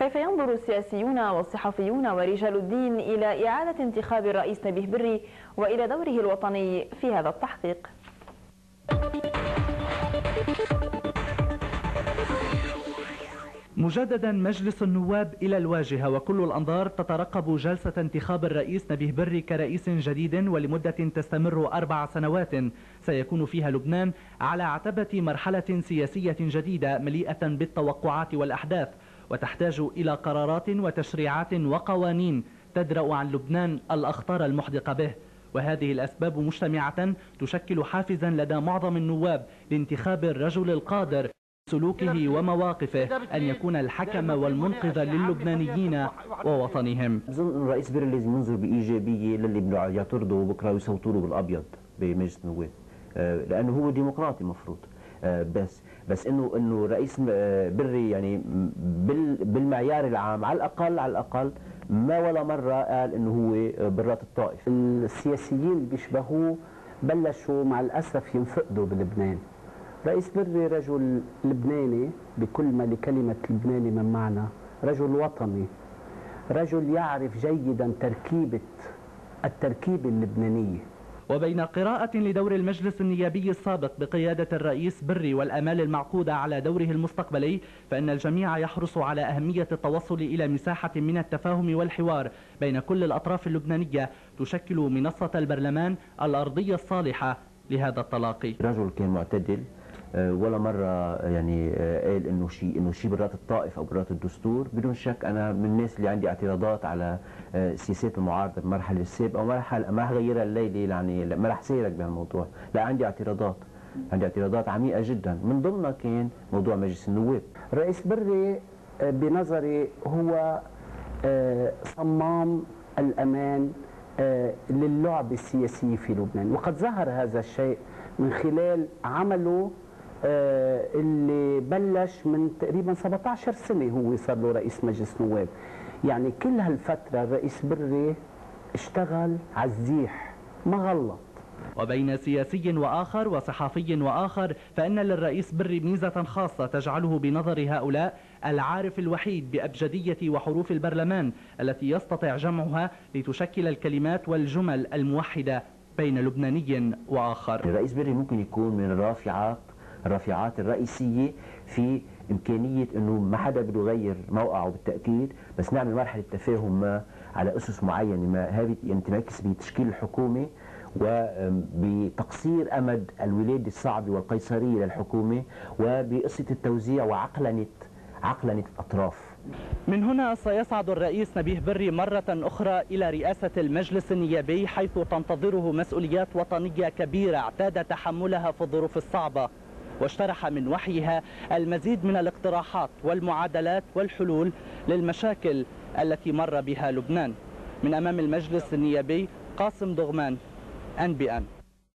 كيف ينظر السياسيون والصحفيون ورجال الدين إلى إعادة انتخاب الرئيس نبيه بري وإلى دوره الوطني في هذا التحقيق؟ مجددا مجلس النواب إلى الواجهة، وكل الأنظار تترقب جلسة انتخاب الرئيس نبيه بري كرئيس جديد ولمدة تستمر 4 سنوات سيكون فيها لبنان على عتبة مرحلة سياسية جديدة مليئة بالتوقعات والأحداث، وتحتاج إلى قرارات وتشريعات وقوانين تدرأ عن لبنان الأخطار المحدقة به. وهذه الأسباب مجتمعة تشكل حافزا لدى معظم النواب لانتخاب الرجل القادر سلوكه ومواقفه أن يكون الحكم والمنقذ للبنانيين ووطنهم. بظن أن الرئيس بري لازم ينظر بإيجابية للي بده يعترضوا بكره ويصوتوا له بالأبيض بمجلس النواب، لأنه هو ديمقراطي مفروض. بس انه رئيس بري يعني بالمعيار العام على الاقل ما ولا مره قال انه هو برات الطائف. السياسيين اللي بيشبهوه بلشوا مع الاسف ينفقدوا بلبنان. رئيس بري رجل لبناني بكل ما لكلمه لبناني من معنى، رجل وطني، رجل يعرف جيدا التركيبه اللبنانيه. وبين قراءة لدور المجلس النيابي السابق بقيادة الرئيس بري والآمال المعقودة على دوره المستقبلي، فإن الجميع يحرص على أهمية التوصل إلى مساحة من التفاهم والحوار بين كل الأطراف اللبنانية تشكل منصة البرلمان الأرضية الصالحة لهذا التلاقي. رجل كان معتدل، ولا مرة يعني قال انه شيء برات الطائف او برات الدستور. بدون شك انا من الناس اللي عندي اعتراضات على سياسات المعارضة بالمرحلة السابقة، ومرحلة ما رح غيرها الليلة، يعني ما رح سيرك بهالموضوع. لا، عندي اعتراضات عميقة جدا، من ضمنها كان موضوع مجلس النواب. الرئيس بري بنظري هو صمام الأمان للعب السياسي في لبنان، وقد ظهر هذا الشيء من خلال عمله اللي بلش من تقريبا 17 سنة هو صار له رئيس مجلس نواب. يعني كل هالفترة الرئيس بري اشتغل على الزيح، ما غلط. وبين سياسي وآخر وصحفي وآخر، فإن للرئيس بري ميزة خاصة تجعله بنظر هؤلاء العارف الوحيد بأبجدية وحروف البرلمان التي يستطيع جمعها لتشكل الكلمات والجمل الموحدة بين لبناني وآخر. الرئيس بري ممكن يكون من الرافعات الرئيسية في إمكانية أنه ما حدا بده يغير موقعه بالتأكيد، بس نعمل مرحلة تفاهم ما على أسس معينة، ما هذه يعني تنعكس بتشكيل الحكومة وبتقصير أمد الولادة الصعبة والقيصرية للحكومة، وبقصة التوزيع وعقلنة الأطراف. من هنا سيصعد الرئيس نبيه بري مرة أخرى إلى رئاسة المجلس النيابي، حيث تنتظره مسؤوليات وطنية كبيرة اعتاد تحملها في الظروف الصعبة، واشترح من وحيها المزيد من الاقتراحات والمعادلات والحلول للمشاكل التي مر بها لبنان. من أمام المجلس النيابي، قاسم دغمان، NBN.